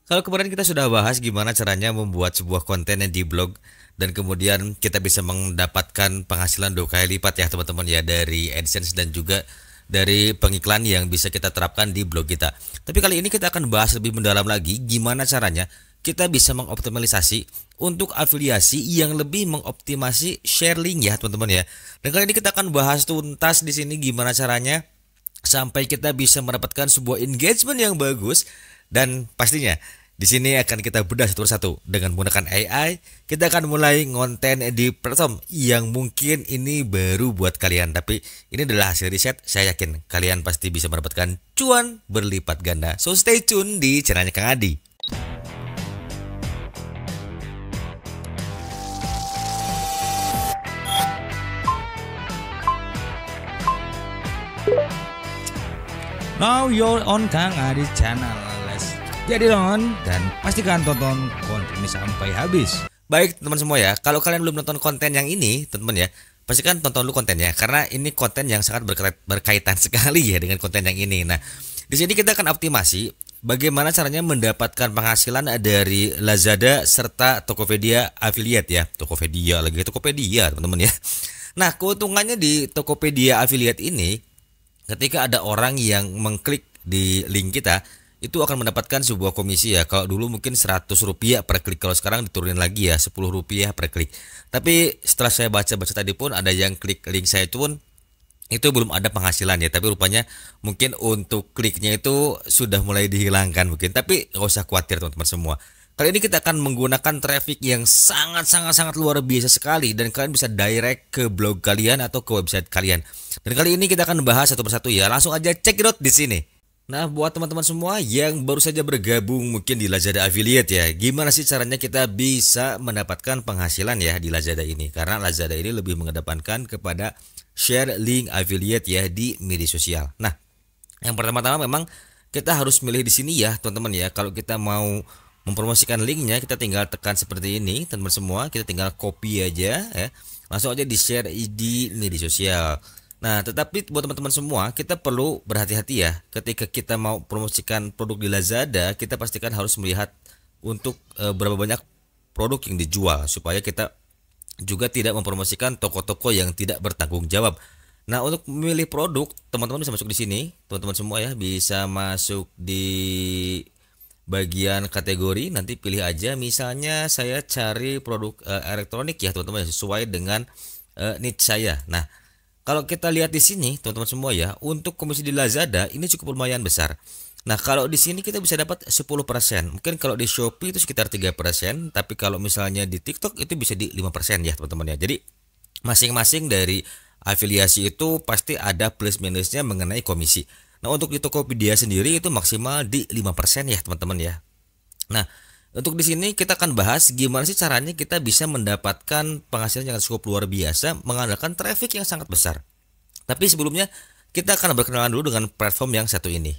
Kalau kemarin kita sudah bahas gimana caranya membuat sebuah konten yang di blog dan kemudian kita bisa mendapatkan penghasilan 2 kali lipat ya teman-teman ya dari AdSense dan juga dari pengiklan yang bisa kita terapkan di blog kita. Tapi kali ini kita akan bahas lebih mendalam lagi gimana caranya kita bisa mengoptimalisasi untuk afiliasi yang lebih mengoptimasi share link ya teman-teman ya. Dan kali ini kita akan bahas tuntas di sini gimana caranya sampai kita bisa mendapatkan sebuah engagement yang bagus dan pastinya di sini akan kita bedah satu persatu dengan menggunakan AI. Kita akan mulai ngonten di platform yang mungkin ini baru buat kalian, tapi ini adalah hasil riset. Saya yakin kalian pasti bisa mendapatkan cuan berlipat ganda. So stay tune di channelnya Kang Adi. Now you're on Kang Adi channel. Let's jadi on dan pastikan tonton konten ini sampai habis. Baik teman semua ya, kalau kalian belum nonton konten yang ini teman-teman ya, pastikan tonton dulu kontennya karena ini konten yang sangat berkaitan sekali ya dengan konten yang ini. Nah, di sini kita akan optimasi bagaimana caranya mendapatkan penghasilan dari Lazada serta Tokopedia affiliate ya. Tokopedia lagi Tokopedia teman-teman ya. Nah, keuntungannya di Tokopedia affiliate ini ketika ada orang yang mengklik di link kita itu akan mendapatkan sebuah komisi ya. Kalau dulu mungkin Rp100 per klik, kalau sekarang diturunin lagi ya Rp10 per klik. Tapi setelah saya baca-baca tadi pun ada yang klik link saya itu pun itu belum ada penghasilan ya. Tapi rupanya mungkin untuk kliknya itu sudah mulai dihilangkan mungkin. Tapi gak usah khawatir teman-teman semua. Kali ini kita akan menggunakan traffic yang sangat luar biasa sekali dan kalian bisa direct ke blog kalian atau ke website kalian. Dan kali ini kita akan bahas satu persatu ya. Langsung aja check it out di sini. Nah, buat teman-teman semua yang baru saja bergabung mungkin di Lazada Affiliate ya, gimana sih caranya kita bisa mendapatkan penghasilan ya di Lazada ini? Karena Lazada ini lebih mengedepankan kepada share link affiliate ya di media sosial. Nah, yang pertama-tama memang kita harus milih di sini ya, teman-teman ya. Kalau kita mau mempromosikan linknya, kita tinggal tekan seperti ini, teman-teman semua. Kita tinggal copy aja ya, langsung aja di share di media sosial. Nah, tetapi buat teman-teman semua, kita perlu berhati-hati ya. Ketika kita mau promosikan produk di Lazada, kita pastikan harus melihat untuk berapa banyak produk yang dijual supaya kita juga tidak mempromosikan toko-toko yang tidak bertanggung jawab. Nah, untuk memilih produk, teman-teman bisa masuk di sini, teman-teman semua ya, bisa masuk di bagian kategori, nanti pilih aja. Misalnya saya cari produk elektronik ya, teman-teman, sesuai dengan niche saya. Nah, kalau kita lihat di sini, teman-teman semua ya, untuk komisi di Lazada ini cukup lumayan besar. Nah, kalau di sini kita bisa dapat 10%. Mungkin kalau di Shopee itu sekitar 3%, tapi kalau misalnya di TikTok itu bisa di 5% ya, teman-teman ya. Jadi, masing-masing dari afiliasi itu pasti ada plus minusnya mengenai komisi. Nah, untuk di Tokopedia sendiri itu maksimal di 5% ya, teman-teman ya. Nah, untuk di sini kita akan bahas gimana sih caranya kita bisa mendapatkan penghasilan yang cukup luar biasa mengandalkan traffic yang sangat besar. Tapi sebelumnya kita akan berkenalan dulu dengan platform yang satu ini.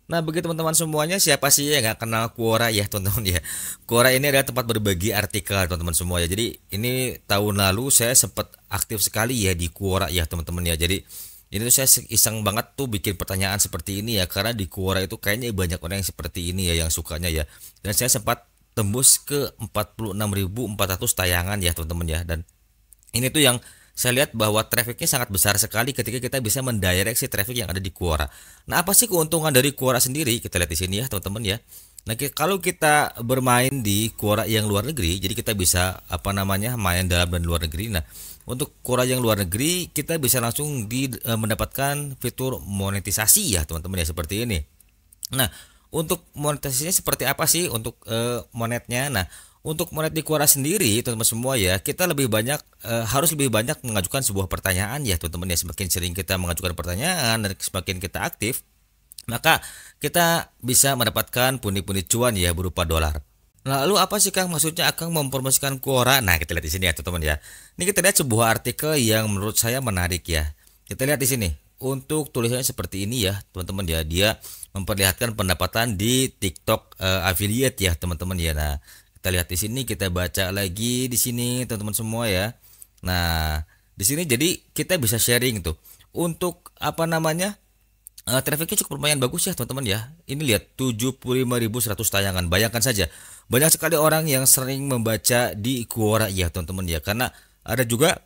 Nah, bagi teman-teman semuanya, siapa sih yang nggak kenal Quora ya teman-teman ya. Quora ini adalah tempat berbagi artikel teman-teman semua ya. Jadi ini tahun lalu saya sempat aktif sekali ya di Quora ya teman-teman ya. Jadi ini tuh saya iseng banget tuh bikin pertanyaan seperti ini ya, karena di Quora itu kayaknya banyak orang yang seperti ini ya yang sukanya ya. Dan saya sempat tembus ke 46.400 tayangan ya teman-teman ya. Dan ini tuh yang saya lihat bahwa trafficnya sangat besar sekali ketika kita bisa mendirect si traffic yang ada di Quora. Nah, apa sih keuntungan dari Quora sendiri? Kita lihat di sini ya teman-teman ya. Nah, kalau kita bermain di Quora yang luar negeri, jadi kita bisa main dalam dan luar negeri. Nah, untuk Quora yang luar negeri kita bisa langsung mendapatkan fitur monetisasi ya teman-teman ya, seperti ini. Nah, untuk monetisasinya seperti apa sih untuk monetnya? Nah, untuk monet di Quora sendiri teman-teman semua ya, kita harus lebih banyak mengajukan sebuah pertanyaan ya teman-teman ya. Semakin sering kita mengajukan pertanyaan dan semakin kita aktif, maka kita bisa mendapatkan pundi-pundi cuan ya berupa dolar. Lalu apa sih Kang maksudnya Kang mempromosikan Quora? Nah, kita lihat di sini ya teman-teman ya. Ini kita lihat sebuah artikel yang menurut saya menarik ya. Kita lihat di sini. Untuk tulisannya seperti ini ya teman-teman ya. Dia memperlihatkan pendapatan di TikTok affiliate ya teman-teman ya. Nah, kita lihat di sini, kita baca lagi di sini teman-teman semua ya. Nah, di sini jadi kita bisa sharing tuh. Untuk Trafficnya cukup lumayan bagus ya teman-teman ya. Ini lihat 75.100 tayangan. Bayangkan saja, banyak sekali orang yang sering membaca di Quora ya teman-teman ya. Karena ada juga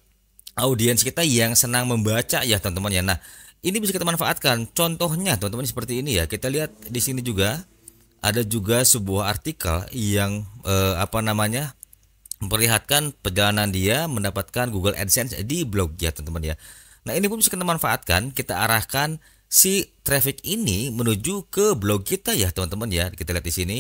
audiens kita yang senang membaca ya teman-teman ya. Nah, ini bisa kita manfaatkan. Contohnya teman-teman seperti ini ya. Kita lihat di sini juga ada juga sebuah artikel yang apa namanya, memperlihatkan perjalanan dia mendapatkan Google AdSense di blog ya teman-teman ya. Nah, ini pun bisa kita manfaatkan, kita arahkan si traffic ini menuju ke blog kita ya teman-teman ya. Kita lihat di sini.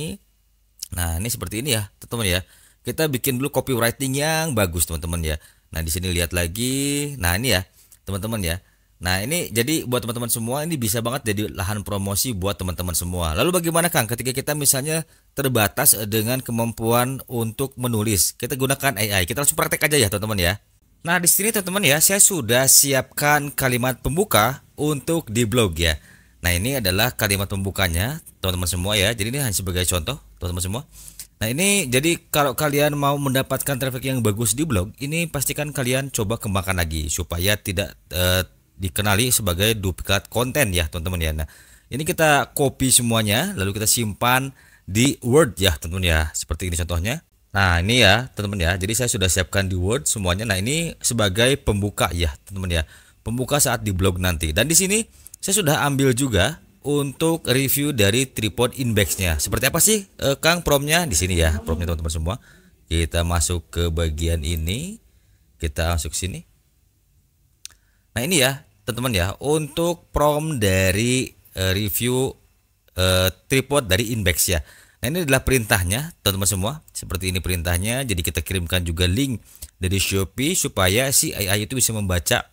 Nah, ini seperti ini ya teman-teman ya. Kita bikin dulu copywriting yang bagus teman-teman ya. Nah, di sini lihat lagi. Nah, ini ya teman-teman ya. Nah, ini jadi buat teman-teman semua, ini bisa banget jadi lahan promosi buat teman-teman semua. Lalu bagaimana Kang ketika kita misalnya terbatas dengan kemampuan untuk menulis? Kita gunakan AI. Kita langsung praktek aja ya teman-teman ya. Nah, di sini teman-teman ya, saya sudah siapkan kalimat pembuka untuk di blog ya. Nah, ini adalah kalimat pembukanya teman-teman semua ya. Jadi ini hanya sebagai contoh teman-teman semua. Nah, ini jadi kalau kalian mau mendapatkan traffic yang bagus di blog, ini pastikan kalian coba kembangkan lagi supaya tidak dikenali sebagai duplikat konten ya teman-teman ya. Nah, ini kita copy semuanya lalu kita simpan di Word ya teman-teman ya. Seperti ini contohnya. Nah, ini ya teman-teman ya. Jadi saya sudah siapkan di Word semuanya. Nah, ini sebagai pembuka ya teman-teman ya. Pembuka saat di blog nanti. Dan di sini saya sudah ambil juga untuk review dari tripod index-nya. Seperti apa sih Kang promnya? Di sini ya promnya teman-teman semua. Kita masuk ke bagian ini. Kita masuk sini. Nah, ini ya teman-teman ya, untuk prom dari review tripod dari index ya. Nah, ini adalah perintahnya teman-teman semua. Seperti ini perintahnya. Jadi kita kirimkan juga link dari Shopee supaya si AI itu bisa membaca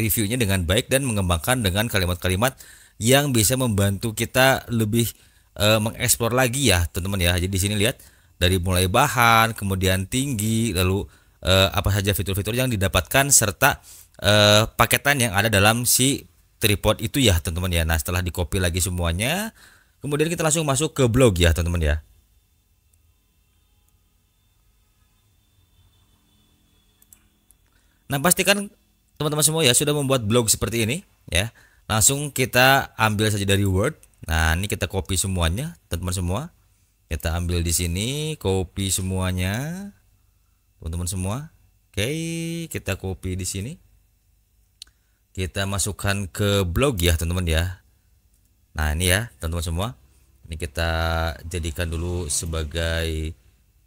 reviewnya dengan baik dan mengembangkan dengan kalimat-kalimat yang bisa membantu kita lebih mengeksplor lagi ya teman-teman ya. Jadi di sini lihat dari mulai bahan, kemudian tinggi, lalu apa saja fitur-fitur yang didapatkan serta paketan yang ada dalam si tripod itu ya teman-teman ya. Nah, setelah di copy lagi semuanya, kemudian kita langsung masuk ke blog ya teman-teman ya. Nah, pastikan teman-teman semua ya sudah membuat blog seperti ini ya. Langsung kita ambil saja dari Word. Nah, ini kita copy semuanya teman-teman semua. Kita ambil di sini, copy semuanya teman-teman semua. Oke, kita copy di sini. Kita masukkan ke blog ya teman-teman ya. Nah, ini ya teman-teman semua. Ini kita jadikan dulu sebagai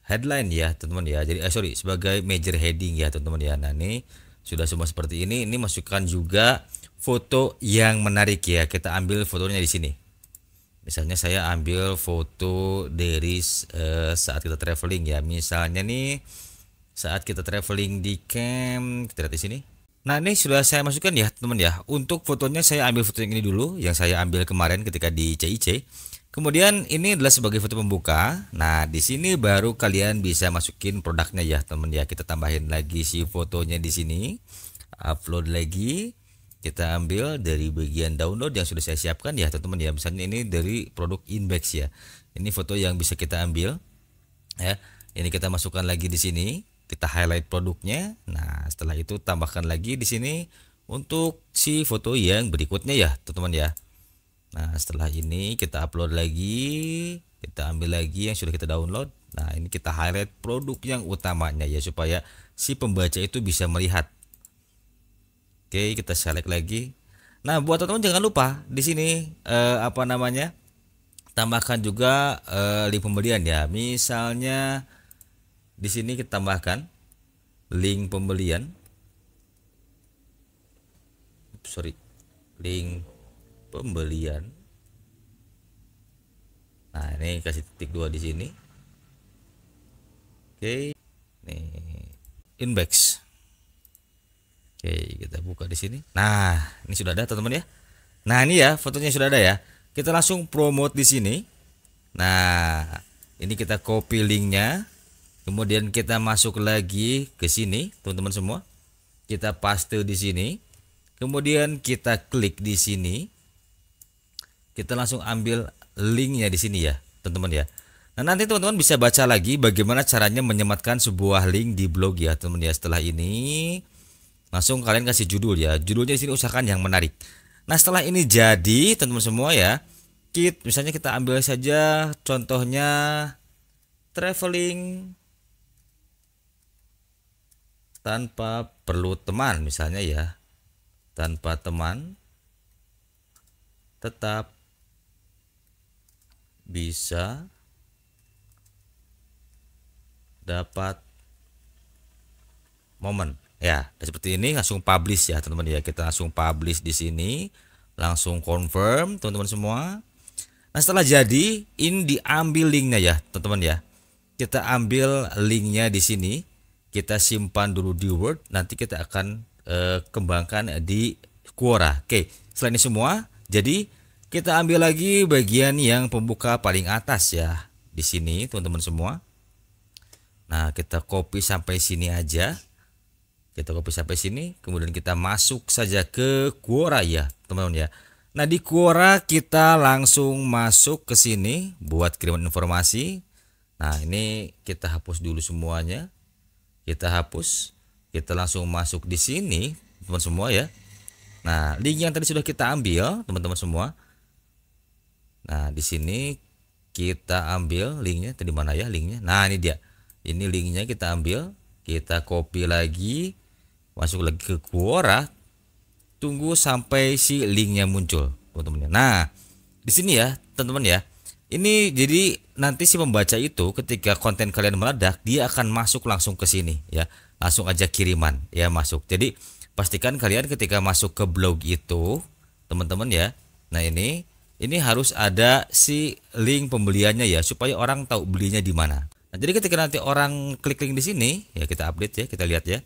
headline ya teman-teman ya. Jadi sebagai major heading ya teman-teman ya. Nah, ini sudah semua seperti ini. Ini masukkan juga foto yang menarik ya. Kita ambil fotonya di sini. Misalnya saya ambil foto dari saat kita traveling ya. Misalnya nih saat kita traveling di camp, kita lihat di sini. Nah, ini sudah saya masukkan ya teman ya. Untuk fotonya saya ambil foto yang ini dulu, yang saya ambil kemarin ketika di CIC. Kemudian ini adalah sebagai foto pembuka. Nah, di sini baru kalian bisa masukin produknya ya teman ya. Kita tambahin lagi si fotonya di sini. Upload lagi. Kita ambil dari bagian download yang sudah saya siapkan ya teman-teman ya. Misalnya ini dari produk index ya. Ini foto yang bisa kita ambil ya. Ini kita masukkan lagi di sini. Kita highlight produknya. Nah, setelah itu tambahkan lagi di sini untuk si foto yang berikutnya ya teman-teman ya. Nah, setelah ini kita upload lagi, kita ambil lagi yang sudah kita download. Nah, ini kita highlight produk yang utamanya ya supaya si pembaca itu bisa melihat. Oke, kita select lagi. Nah, buat teman-teman jangan lupa di sini apa namanya? Tambahkan juga link pembelian ya. Misalnya di sini kita tambahkan link pembelian. Link pembelian. Nah, ini kasih titik 2 di sini. Oke. Nih, inbox. Oke, kita buka di sini. Nah, ini sudah ada teman-teman ya. Nah, ini ya fotonya sudah ada ya. Kita langsung promote di sini. Nah, ini kita copy linknya. Kemudian kita masuk lagi ke sini, teman-teman semua. Kita paste di sini. Kemudian kita klik di sini. Kita langsung ambil linknya di sini ya, teman-teman ya. Nah, nanti teman-teman bisa baca lagi bagaimana caranya menyematkan sebuah link di blog ya, teman-teman ya. Setelah ini langsung kalian kasih judul ya. Judulnya di sini usahakan yang menarik. Nah, setelah ini jadi teman-teman semua ya, misalnya kita ambil saja contohnya traveling tanpa perlu teman misalnya ya. Tanpa teman tetap bisa dapat momen. Ya, seperti ini langsung publish ya teman-teman ya. Kita langsung publish di sini, langsung confirm teman-teman semua. Nah, setelah jadi ini diambil linknya ya teman-teman ya. Kita ambil linknya di sini, kita simpan dulu di Word, nanti kita akan kembangkan di Quora. Oke, selain ini semua, jadi kita ambil lagi bagian yang pembuka paling atas ya di sini teman-teman semua. Nah, kita copy sampai sini aja. Kita copy sampai sini, kemudian kita masuk saja ke Quora ya teman-teman ya. Nah, di Quora kita langsung masuk ke sini buat kiriman informasi. Nah, ini kita hapus dulu semuanya. Kita hapus, kita langsung masuk di sini teman-teman semua ya. Nah, link yang tadi sudah kita ambil teman-teman semua. Nah, di sini kita ambil linknya, tadi mana ya linknya? Nah, ini dia. Ini linknya kita ambil, kita copy lagi, masuk lagi ke Quora, tunggu sampai si linknya muncul teman-teman. Nah, di sini ya teman-teman ya, ini jadi nanti si pembaca itu ketika konten kalian meledak, dia akan masuk langsung ke sini ya, langsung aja kiriman ya masuk. Jadi pastikan kalian ketika masuk ke blog itu teman-teman ya, nah ini harus ada si link pembeliannya ya, supaya orang tahu belinya di mana. Nah, jadi ketika nanti orang klik link di sini ya, kita update ya, kita lihat ya.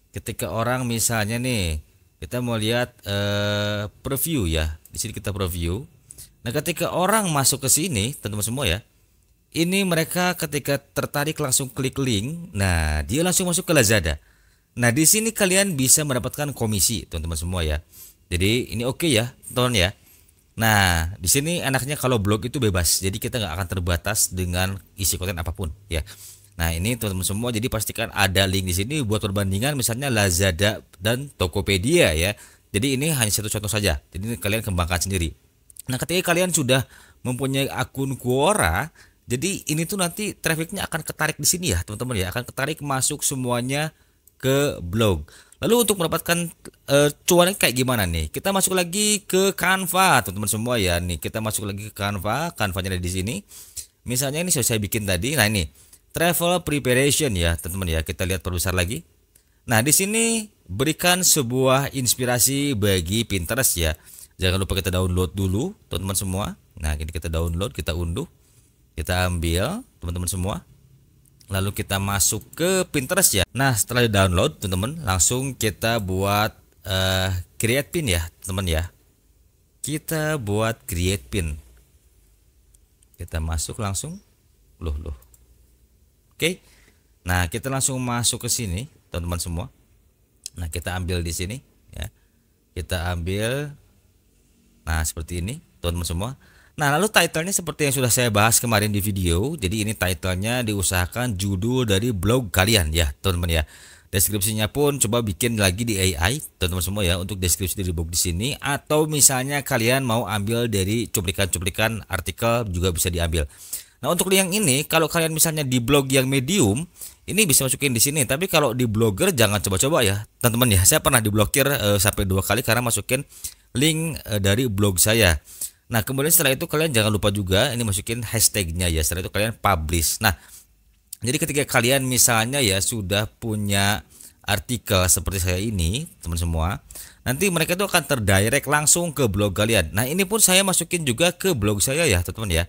Ketika orang misalnya nih kita mau lihat preview ya, di sini kita preview. Nah, ketika orang masuk ke sini teman-teman semua ya, ini mereka ketika tertarik langsung klik link, nah dia langsung masuk ke Lazada. Nah, di sini kalian bisa mendapatkan komisi teman-teman semua ya. Jadi ini oke ya teman-teman ya. Nah, di sini enaknya kalau blog itu bebas, jadi kita nggak akan terbatas dengan isi konten apapun ya. Nah, ini teman-teman semua, jadi pastikan ada link di sini buat perbandingan misalnya Lazada dan Tokopedia ya. Jadi ini hanya satu contoh saja, jadi kalian kembangkan sendiri. Nah, ketika kalian sudah mempunyai akun Quora, jadi ini tuh nanti trafficnya akan ketarik di sini ya teman-teman ya, akan ketarik masuk semuanya ke blog. Lalu untuk mendapatkan cuannya kayak gimana nih? Kita masuk lagi ke Canva teman-teman semua ya. Nih kita masuk lagi ke Canva, Canvanya ada di sini. Misalnya ini sudah saya bikin tadi. Nah, ini travel preparation ya teman-teman ya. Kita lihat perbesar lagi. Nah, di sini berikan sebuah inspirasi bagi Pinterest ya. Jangan lupa kita download dulu teman-teman semua. Nah, ini kita download, kita unduh, kita ambil teman-teman semua. Lalu kita masuk ke Pinterest ya. Nah, setelah di download teman-teman, langsung kita buat create pin ya teman-teman ya. Kita buat create pin. Kita masuk langsung. Loh. Oke. Nah, kita langsung masuk ke sini teman-teman semua. Nah, kita ambil di sini ya. Kita ambil. Nah, seperti ini teman-teman semua. Nah, lalu titlenya seperti yang sudah saya bahas kemarin di video. Jadi ini titlenya diusahakan judul dari blog kalian ya teman-teman ya. Deskripsinya pun coba bikin lagi di AI teman-teman semua ya, untuk deskripsi dari blog di sini. Atau misalnya kalian mau ambil dari cuplikan-cuplikan artikel juga bisa diambil. Nah, untuk yang ini kalau kalian misalnya di blog yang Medium, ini bisa masukin di sini. Tapi kalau di Blogger jangan coba-coba ya teman-teman ya. Saya pernah diblokir sampai 2 kali karena masukin link dari blog saya. Nah, kemudian setelah itu kalian jangan lupa juga ini masukin hashtagnya ya. Setelah itu kalian publish. Nah, jadi ketika kalian misalnya ya sudah punya artikel seperti saya ini teman semua, nanti mereka itu akan terdirect langsung ke blog kalian. Nah, ini pun saya masukin juga ke blog saya ya teman-teman ya.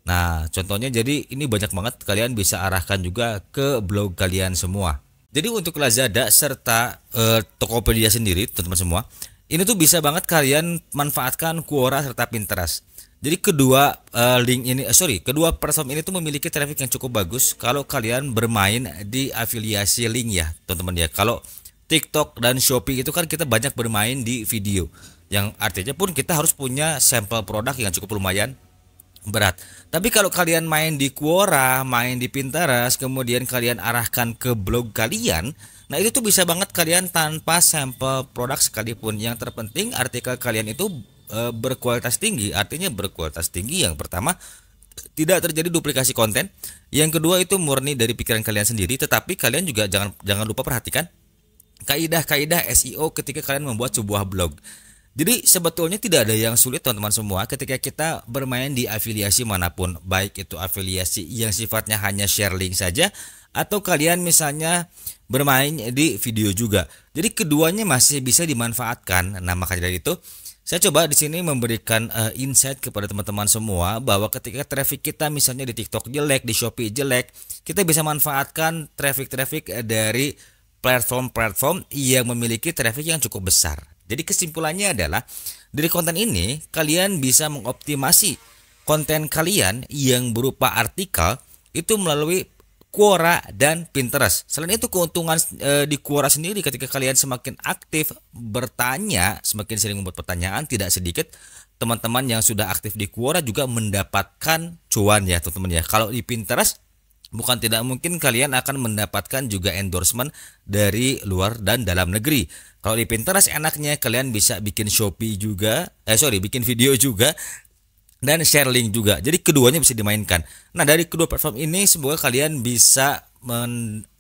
Nah, contohnya jadi ini banyak banget, kalian bisa arahkan juga ke blog kalian semua. Jadi untuk Lazada serta Tokopedia sendiri teman-teman semua, ini tuh bisa banget kalian manfaatkan Quora serta Pinterest. Jadi kedua kedua platform ini tuh memiliki traffic yang cukup bagus kalau kalian bermain di afiliasi link ya teman-teman ya. Kalau TikTok dan Shopee itu kan kita banyak bermain di video, yang artinya pun kita harus punya sampel produk yang cukup lumayan berat. Tapi kalau kalian main di Quora, main di Pinterest, kemudian kalian arahkan ke blog kalian, nah itu tuh bisa banget kalian tanpa sampel produk sekalipun. Yang terpenting artikel kalian itu berkualitas tinggi. Artinya berkualitas tinggi yang pertama tidak terjadi duplikasi konten. Yang kedua itu murni dari pikiran kalian sendiri, tetapi kalian juga jangan lupa perhatikan kaidah-kaidah SEO ketika kalian membuat sebuah blog. Jadi sebetulnya tidak ada yang sulit teman-teman semua ketika kita bermain di afiliasi manapun, baik itu afiliasi yang sifatnya hanya share link saja atau kalian misalnya bermain di video juga. Jadi keduanya masih bisa dimanfaatkan. Nah, makanya dari itu saya coba di sini memberikan insight kepada teman-teman semua bahwa ketika traffic kita misalnya di TikTok jelek, di Shopee jelek, kita bisa manfaatkan traffic dari platform-platform yang memiliki traffic yang cukup besar. Jadi kesimpulannya adalah dari konten ini kalian bisa mengoptimasi konten kalian yang berupa artikel itu melalui Quora dan Pinterest. Selain itu keuntungan di Quora sendiri ketika kalian semakin aktif bertanya, semakin sering membuat pertanyaan, tidak sedikit teman-teman yang sudah aktif di Quora juga mendapatkan cuan ya teman-teman ya. Kalau di Pinterest bukan tidak mungkin kalian akan mendapatkan juga endorsement dari luar dan dalam negeri. Kalau di Pinterest enaknya kalian bisa bikin Shopee juga, bikin video juga dan share link juga. Jadi keduanya bisa dimainkan. Nah, dari kedua platform ini semoga kalian bisa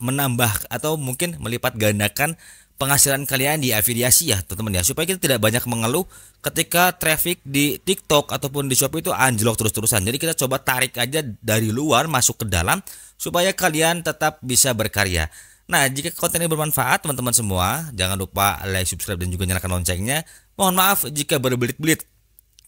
menambah atau mungkin melipat gandakan penghasilan kalian di afiliasi ya teman-teman ya, supaya kita tidak banyak mengeluh ketika traffic di TikTok ataupun di Shopee itu anjlok terus-terusan. Jadi kita coba tarik aja dari luar masuk ke dalam supaya kalian tetap bisa berkarya. Nah, jika konten ini bermanfaat teman-teman semua, jangan lupa like, subscribe dan juga nyalakan loncengnya. Mohon maaf jika berbelit-belit,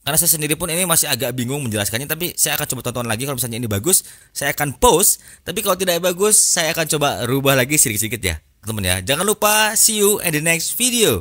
karena saya sendiri pun ini masih agak bingung menjelaskannya, tapi saya akan coba tonton lagi. Kalau misalnya ini bagus, saya akan post. Tapi kalau tidak bagus, saya akan coba rubah lagi sedikit-sedikit ya teman-teman ya. Jangan lupa, see you in the next video.